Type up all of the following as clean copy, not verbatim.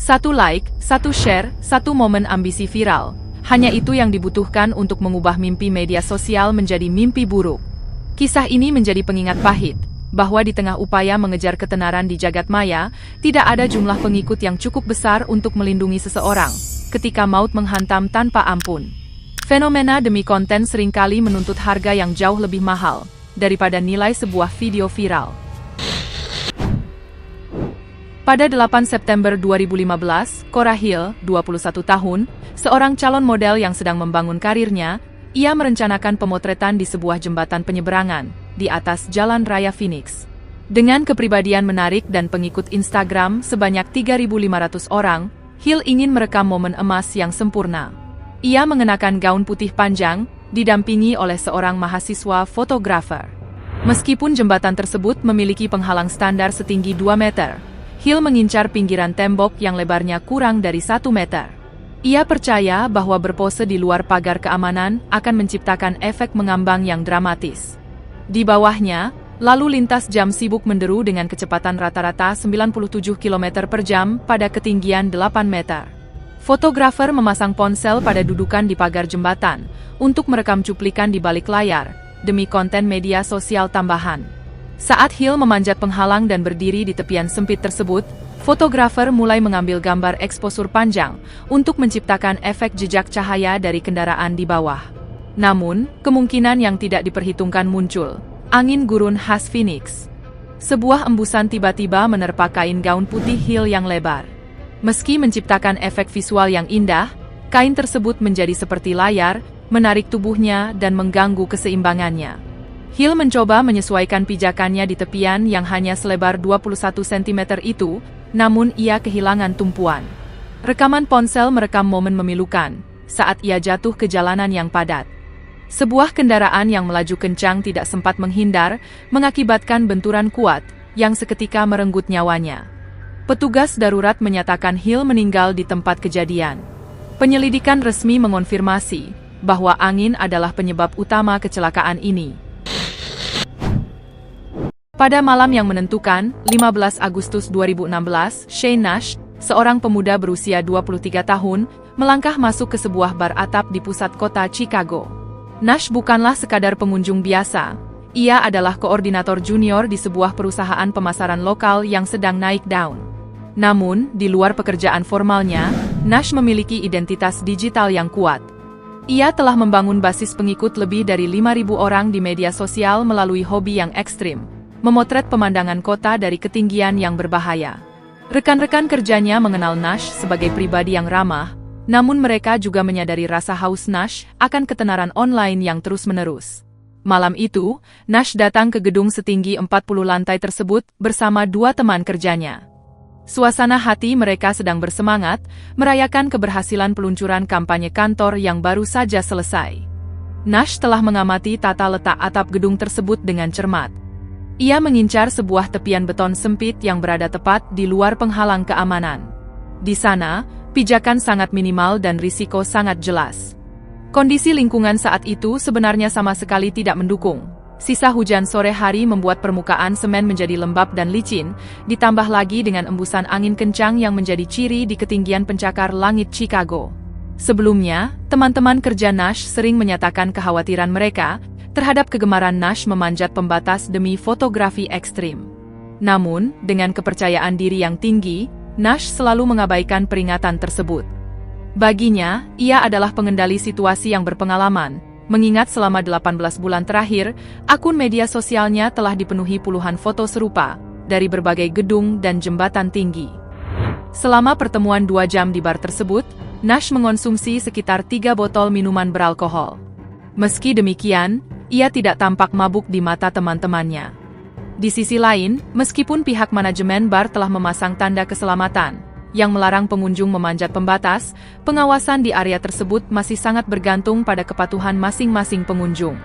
Satu like, satu share, satu momen ambisi viral. Hanya itu yang dibutuhkan untuk mengubah mimpi media sosial menjadi mimpi buruk. Kisah ini menjadi pengingat pahit, bahwa di tengah upaya mengejar ketenaran di jagat maya, tidak ada jumlah pengikut yang cukup besar untuk melindungi seseorang, ketika maut menghantam tanpa ampun. Fenomena demi konten seringkali menuntut harga yang jauh lebih mahal, daripada nilai sebuah video viral. Pada 8 September 2015, Cora Hill, 21 tahun, seorang calon model yang sedang membangun karirnya, ia merencanakan pemotretan di sebuah jembatan penyeberangan, di atas Jalan Raya Phoenix. Dengan kepribadian menarik dan pengikut Instagram sebanyak 3.500 orang, Hill ingin merekam momen emas yang sempurna. Ia mengenakan gaun putih panjang, didampingi oleh seorang mahasiswa fotografer. Meskipun jembatan tersebut memiliki penghalang standar setinggi 2 meter, Hill mengincar pinggiran tembok yang lebarnya kurang dari 1 meter. Ia percaya bahwa berpose di luar pagar keamanan akan menciptakan efek mengambang yang dramatis. Di bawahnya, lalu lintas jam sibuk menderu dengan kecepatan rata-rata 97 km per jam pada ketinggian 8 meter. Fotografer memasang ponsel pada dudukan di pagar jembatan untuk merekam cuplikan di balik layar, demi konten media sosial tambahan. Saat Hill memanjat penghalang dan berdiri di tepian sempit tersebut, fotografer mulai mengambil gambar eksposur panjang untuk menciptakan efek jejak cahaya dari kendaraan di bawah. Namun, kemungkinan yang tidak diperhitungkan muncul, angin gurun khas Phoenix. Sebuah embusan tiba-tiba menerpa kain gaun putih Hill yang lebar. Meski menciptakan efek visual yang indah, kain tersebut menjadi seperti layar, menarik tubuhnya dan mengganggu keseimbangannya. Hill mencoba menyesuaikan pijakannya di tepian yang hanya selebar 21 cm itu, namun ia kehilangan tumpuan. Rekaman ponsel merekam momen memilukan, saat ia jatuh ke jalanan yang padat. Sebuah kendaraan yang melaju kencang tidak sempat menghindar, mengakibatkan benturan kuat, yang seketika merenggut nyawanya. Petugas darurat menyatakan Hill meninggal di tempat kejadian. Penyelidikan resmi mengonfirmasi bahwa angin adalah penyebab utama kecelakaan ini. Pada malam yang menentukan, 15 Agustus 2016, Shane Nash, seorang pemuda berusia 23 tahun, melangkah masuk ke sebuah bar atap di pusat kota Chicago. Nash bukanlah sekadar pengunjung biasa. Ia adalah koordinator junior di sebuah perusahaan pemasaran lokal yang sedang naik daun. Namun, di luar pekerjaan formalnya, Nash memiliki identitas digital yang kuat. Ia telah membangun basis pengikut lebih dari 5.000 orang di media sosial melalui hobi yang ekstrim, memotret pemandangan kota dari ketinggian yang berbahaya. Rekan-rekan kerjanya mengenal Nash sebagai pribadi yang ramah, namun mereka juga menyadari rasa haus Nash akan ketenaran online yang terus-menerus. Malam itu, Nash datang ke gedung setinggi 40 lantai tersebut bersama 2 teman kerjanya. Suasana hati mereka sedang bersemangat, merayakan keberhasilan peluncuran kampanye kantor yang baru saja selesai. Nash telah mengamati tata letak atap gedung tersebut dengan cermat. Ia mengincar sebuah tepian beton sempit yang berada tepat di luar penghalang keamanan. Di sana, pijakan sangat minimal dan risiko sangat jelas. Kondisi lingkungan saat itu sebenarnya sama sekali tidak mendukung. Sisa hujan sore hari membuat permukaan semen menjadi lembab dan licin, ditambah lagi dengan embusan angin kencang yang menjadi ciri di ketinggian pencakar langit Chicago. Sebelumnya, teman-teman kerja Nash sering menyatakan kekhawatiran mereka terhadap kegemaran Nash memanjat pembatas demi fotografi ekstrim. Namun, dengan kepercayaan diri yang tinggi, Nash selalu mengabaikan peringatan tersebut. Baginya, ia adalah pengendali situasi yang berpengalaman, mengingat selama 18 bulan terakhir, akun media sosialnya telah dipenuhi puluhan foto serupa, dari berbagai gedung dan jembatan tinggi. Selama pertemuan 2 jam di bar tersebut, Nash mengonsumsi sekitar 3 botol minuman beralkohol. Meski demikian, ia tidak tampak mabuk di mata teman-temannya. Di sisi lain, meskipun pihak manajemen bar telah memasang tanda keselamatan yang melarang pengunjung memanjat pembatas, pengawasan di area tersebut masih sangat bergantung pada kepatuhan masing-masing pengunjung.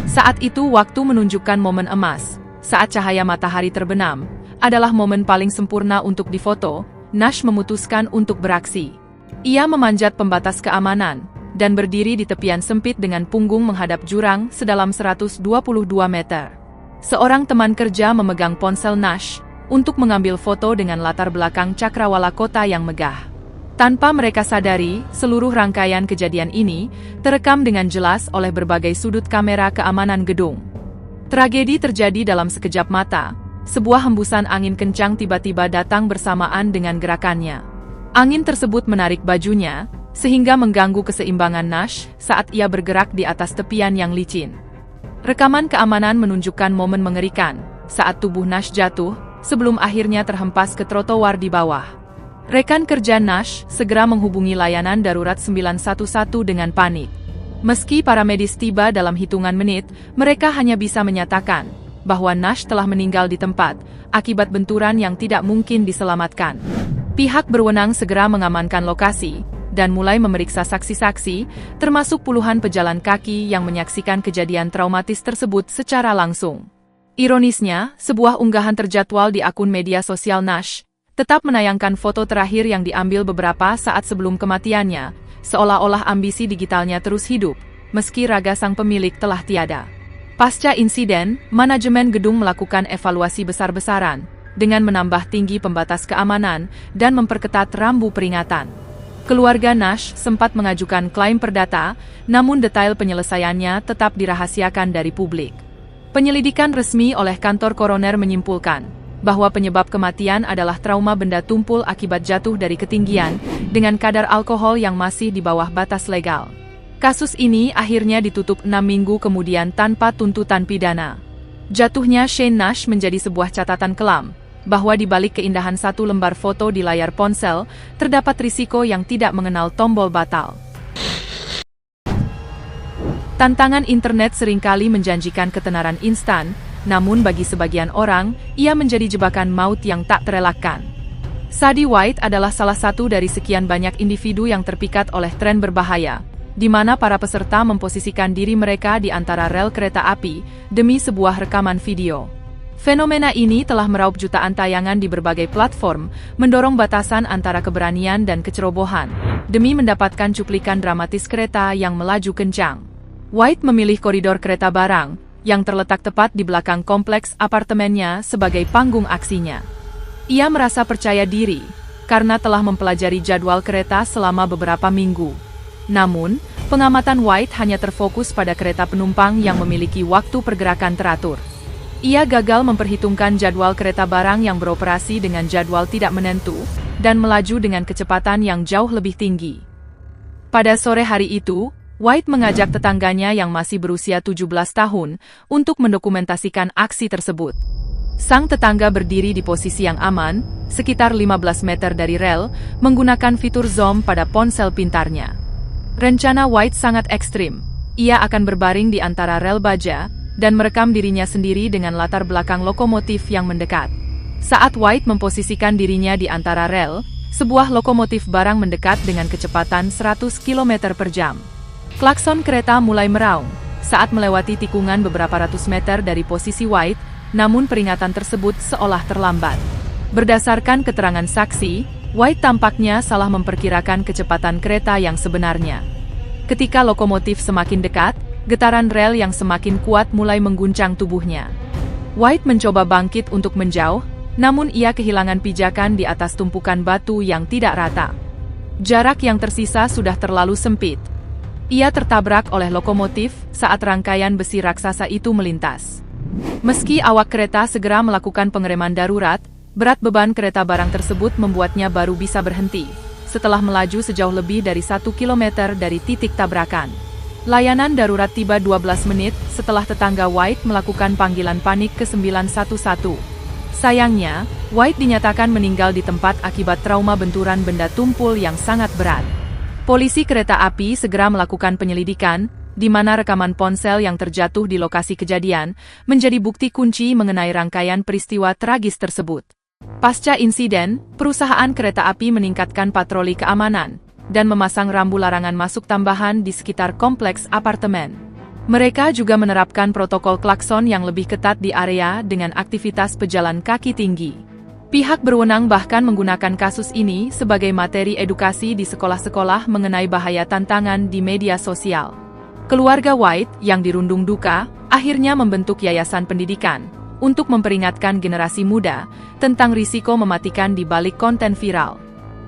Saat itu waktu menunjukkan momen emas, saat cahaya matahari terbenam, adalah momen paling sempurna untuk difoto. Nash memutuskan untuk beraksi. Ia memanjat pembatas keamanan, dan berdiri di tepian sempit dengan punggung menghadap jurang sedalam 122 meter. Seorang teman kerja memegang ponsel Nash, untuk mengambil foto dengan latar belakang cakrawala kota yang megah. Tanpa mereka sadari, seluruh rangkaian kejadian ini terekam dengan jelas oleh berbagai sudut kamera keamanan gedung. Tragedi terjadi dalam sekejap mata. Sebuah hembusan angin kencang tiba-tiba datang bersamaan dengan gerakannya. Angin tersebut menarik bajunya, sehingga mengganggu keseimbangan Nash saat ia bergerak di atas tepian yang licin. Rekaman keamanan menunjukkan momen mengerikan saat tubuh Nash jatuh, sebelum akhirnya terhempas ke trotoar di bawah. Rekan kerja Nash segera menghubungi layanan darurat 911 dengan panik. Meski para medis tiba dalam hitungan menit, mereka hanya bisa menyatakan bahwa Nash telah meninggal di tempat akibat benturan yang tidak mungkin diselamatkan. Pihak berwenang segera mengamankan lokasi dan mulai memeriksa saksi-saksi, termasuk puluhan pejalan kaki yang menyaksikan kejadian traumatis tersebut secara langsung. Ironisnya, sebuah unggahan terjadwal di akun media sosial Nash tetap menayangkan foto terakhir yang diambil beberapa saat sebelum kematiannya, seolah-olah ambisi digitalnya terus hidup, meski raga sang pemilik telah tiada. Pasca insiden, manajemen gedung melakukan evaluasi besar-besaran, dengan menambah tinggi pembatas keamanan dan memperketat rambu peringatan. Keluarga Nash sempat mengajukan klaim perdata, namun detail penyelesaiannya tetap dirahasiakan dari publik. Penyelidikan resmi oleh kantor koroner menyimpulkan bahwa penyebab kematian adalah trauma benda tumpul akibat jatuh dari ketinggian, dengan kadar alkohol yang masih di bawah batas legal. Kasus ini akhirnya ditutup 6 minggu kemudian tanpa tuntutan pidana. Jatuhnya Shane Nash menjadi sebuah catatan kelam, bahwa di balik keindahan satu lembar foto di layar ponsel, terdapat risiko yang tidak mengenal tombol batal. Tantangan internet seringkali menjanjikan ketenaran instan, namun bagi sebagian orang, ia menjadi jebakan maut yang tak terelakkan. Sadie White adalah salah satu dari sekian banyak individu yang terpikat oleh tren berbahaya, di mana para peserta memposisikan diri mereka di antara rel kereta api demi sebuah rekaman video. Fenomena ini telah meraup jutaan tayangan di berbagai platform, mendorong batasan antara keberanian dan kecerobohan, demi mendapatkan cuplikan dramatis kereta yang melaju kencang. White memilih koridor kereta barang, yang terletak tepat di belakang kompleks apartemennya sebagai panggung aksinya. Ia merasa percaya diri, karena telah mempelajari jadwal kereta selama beberapa minggu. Namun, pengamatan White hanya terfokus pada kereta penumpang yang memiliki waktu pergerakan teratur. Ia gagal memperhitungkan jadwal kereta barang yang beroperasi dengan jadwal tidak menentu, dan melaju dengan kecepatan yang jauh lebih tinggi. Pada sore hari itu, White mengajak tetangganya yang masih berusia 17 tahun untuk mendokumentasikan aksi tersebut. Sang tetangga berdiri di posisi yang aman, sekitar 15 meter dari rel, menggunakan fitur zoom pada ponsel pintarnya. Rencana White sangat ekstrim. Ia akan berbaring di antara rel baja dan merekam dirinya sendiri dengan latar belakang lokomotif yang mendekat. Saat White memposisikan dirinya di antara rel, sebuah lokomotif barang mendekat dengan kecepatan 100 km per jam. Klakson kereta mulai meraung saat melewati tikungan beberapa ratus meter dari posisi White, namun peringatan tersebut seolah terlambat. Berdasarkan keterangan saksi, White tampaknya salah memperkirakan kecepatan kereta yang sebenarnya. Ketika lokomotif semakin dekat, getaran rel yang semakin kuat mulai mengguncang tubuhnya. White mencoba bangkit untuk menjauh, namun ia kehilangan pijakan di atas tumpukan batu yang tidak rata. Jarak yang tersisa sudah terlalu sempit. Ia tertabrak oleh lokomotif saat rangkaian besi raksasa itu melintas. Meski awak kereta segera melakukan pengereman darurat, berat beban kereta barang tersebut membuatnya baru bisa berhenti, setelah melaju sejauh lebih dari 1 km dari titik tabrakan. Layanan darurat tiba 12 menit setelah tetangga White melakukan panggilan panik ke 911. Sayangnya, White dinyatakan meninggal di tempat akibat trauma benturan benda tumpul yang sangat berat. Polisi kereta api segera melakukan penyelidikan, di mana rekaman ponsel yang terjatuh di lokasi kejadian menjadi bukti kunci mengenai rangkaian peristiwa tragis tersebut. Pasca insiden, perusahaan kereta api meningkatkan patroli keamanan dan memasang rambu larangan masuk tambahan di sekitar kompleks apartemen. Mereka juga menerapkan protokol klakson yang lebih ketat di area dengan aktivitas pejalan kaki tinggi. Pihak berwenang bahkan menggunakan kasus ini sebagai materi edukasi di sekolah-sekolah mengenai bahaya tantangan di media sosial. Keluarga White yang dirundung duka akhirnya membentuk yayasan pendidikan untuk memperingatkan generasi muda tentang risiko mematikan di balik konten viral.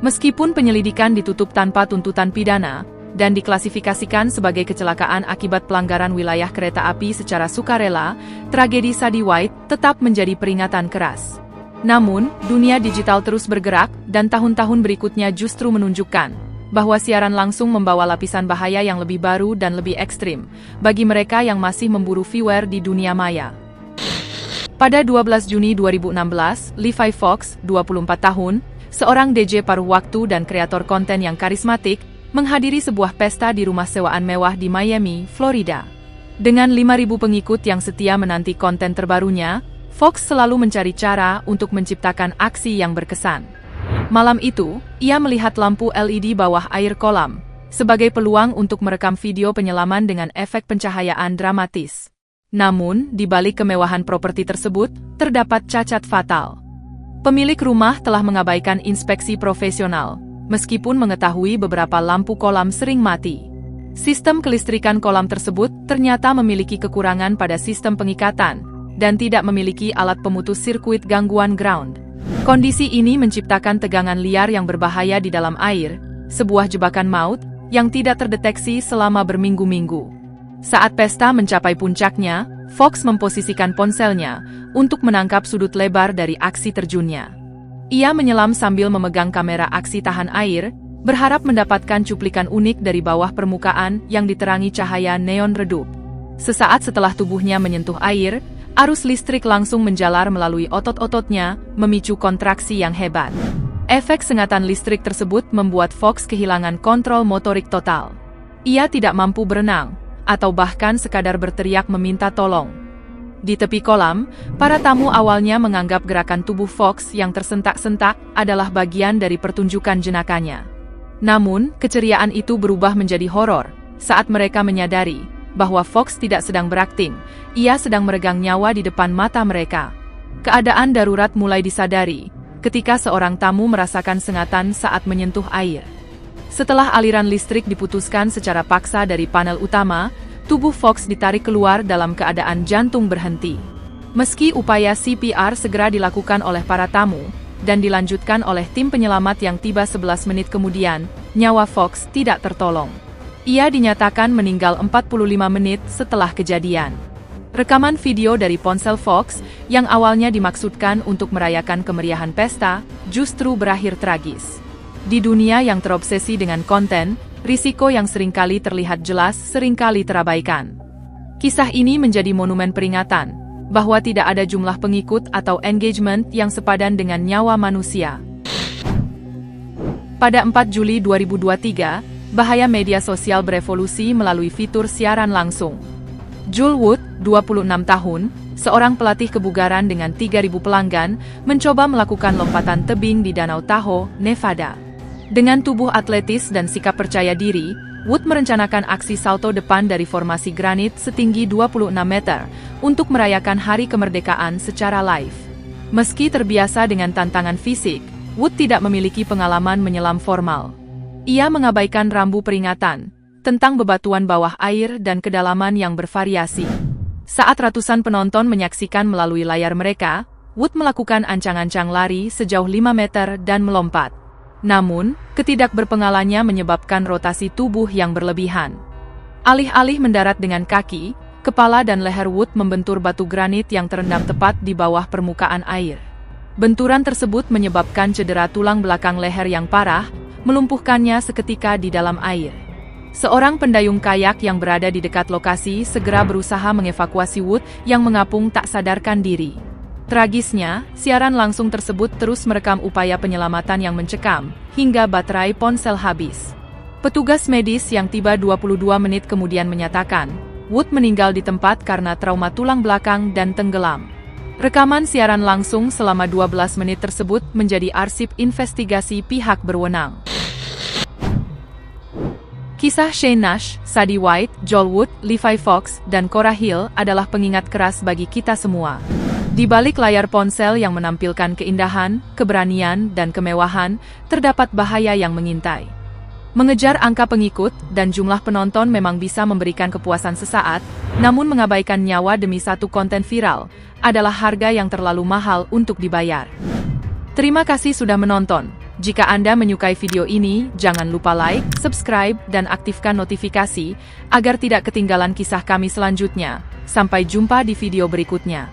Meskipun penyelidikan ditutup tanpa tuntutan pidana, dan diklasifikasikan sebagai kecelakaan akibat pelanggaran wilayah kereta api secara sukarela, tragedi Sadie White tetap menjadi peringatan keras. Namun, dunia digital terus bergerak, dan tahun-tahun berikutnya justru menunjukkan bahwa siaran langsung membawa lapisan bahaya yang lebih baru dan lebih ekstrim bagi mereka yang masih memburu viewer di dunia maya. Pada 12 Juni 2016, Levi Fox, 24 tahun, seorang DJ paruh waktu dan kreator konten yang karismatik, menghadiri sebuah pesta di rumah sewaan mewah di Miami, Florida. Dengan 5.000 pengikut yang setia menanti konten terbarunya, Fox selalu mencari cara untuk menciptakan aksi yang berkesan. Malam itu, ia melihat lampu LED bawah air kolam, sebagai peluang untuk merekam video penyelaman dengan efek pencahayaan dramatis. Namun, di balik kemewahan properti tersebut, terdapat cacat fatal. Pemilik rumah telah mengabaikan inspeksi profesional, meskipun mengetahui beberapa lampu kolam sering mati. Sistem kelistrikan kolam tersebut ternyata memiliki kekurangan pada sistem pengikatan, dan tidak memiliki alat pemutus sirkuit gangguan ground. Kondisi ini menciptakan tegangan liar yang berbahaya di dalam air, sebuah jebakan maut yang tidak terdeteksi selama berminggu-minggu. Saat pesta mencapai puncaknya, Fox memposisikan ponselnya untuk menangkap sudut lebar dari aksi terjunnya. Ia menyelam sambil memegang kamera aksi tahan air, berharap mendapatkan cuplikan unik dari bawah permukaan yang diterangi cahaya neon redup. Sesaat setelah tubuhnya menyentuh air, arus listrik langsung menjalar melalui otot-ototnya, memicu kontraksi yang hebat. Efek sengatan listrik tersebut membuat Fox kehilangan kontrol motorik total. Ia tidak mampu berenang, atau bahkan sekadar berteriak meminta tolong. Di tepi kolam, para tamu awalnya menganggap gerakan tubuh Fox yang tersentak-sentak adalah bagian dari pertunjukan jenakanya. Namun, keceriaan itu berubah menjadi horor saat mereka menyadari bahwa Fox tidak sedang berakting, ia sedang meregang nyawa di depan mata mereka. Keadaan darurat mulai disadari ketika seorang tamu merasakan sengatan saat menyentuh air. Setelah aliran listrik diputuskan secara paksa dari panel utama, tubuh Fox ditarik keluar dalam keadaan jantung berhenti. Meski upaya CPR segera dilakukan oleh para tamu, dan dilanjutkan oleh tim penyelamat yang tiba 11 menit kemudian, nyawa Fox tidak tertolong. Ia dinyatakan meninggal 45 menit setelah kejadian. Rekaman video dari ponsel Fox, yang awalnya dimaksudkan untuk merayakan kemeriahan pesta, justru berakhir tragis. Di dunia yang terobsesi dengan konten, risiko yang seringkali terlihat jelas seringkali terabaikan. Kisah ini menjadi monumen peringatan bahwa tidak ada jumlah pengikut atau engagement yang sepadan dengan nyawa manusia. Pada 4 Juli 2023, bahaya media sosial berevolusi melalui fitur siaran langsung. Jules Wood, 26 tahun, seorang pelatih kebugaran dengan 3.000 pelanggan, mencoba melakukan lompatan tebing di Danau Tahoe, Nevada. Dengan tubuh atletis dan sikap percaya diri, Wood merencanakan aksi salto depan dari formasi granit setinggi 26 meter untuk merayakan hari kemerdekaan secara live. Meski terbiasa dengan tantangan fisik, Wood tidak memiliki pengalaman menyelam formal. Ia mengabaikan rambu peringatan tentang bebatuan bawah air dan kedalaman yang bervariasi. Saat ratusan penonton menyaksikan melalui layar mereka, Wood melakukan ancang-ancang lari sejauh 5 meter dan melompat. Namun, ketidakberpengalannya menyebabkan rotasi tubuh yang berlebihan. Alih-alih mendarat dengan kaki, kepala dan leher Wood membentur batu granit yang terendam tepat di bawah permukaan air. Benturan tersebut menyebabkan cedera tulang belakang leher yang parah, melumpuhkannya seketika di dalam air. Seorang pendayung kayak yang berada di dekat lokasi segera berusaha mengevakuasi Wood yang mengapung tak sadarkan diri. Tragisnya, siaran langsung tersebut terus merekam upaya penyelamatan yang mencekam, hingga baterai ponsel habis. Petugas medis yang tiba 22 menit kemudian menyatakan, Wood meninggal di tempat karena trauma tulang belakang dan tenggelam. Rekaman siaran langsung selama 12 menit tersebut menjadi arsip investigasi pihak berwenang. Kisah Shane Nash, Sadie White, Joel Wood, Levi Fox, dan Cora Hill adalah pengingat keras bagi kita semua. Di balik layar ponsel yang menampilkan keindahan, keberanian, dan kemewahan, terdapat bahaya yang mengintai. Mengejar angka pengikut dan jumlah penonton memang bisa memberikan kepuasan sesaat, namun mengabaikan nyawa demi satu konten viral adalah harga yang terlalu mahal untuk dibayar. Terima kasih sudah menonton. Jika Anda menyukai video ini, jangan lupa like, subscribe, dan aktifkan notifikasi agar tidak ketinggalan kisah kami selanjutnya. Sampai jumpa di video berikutnya.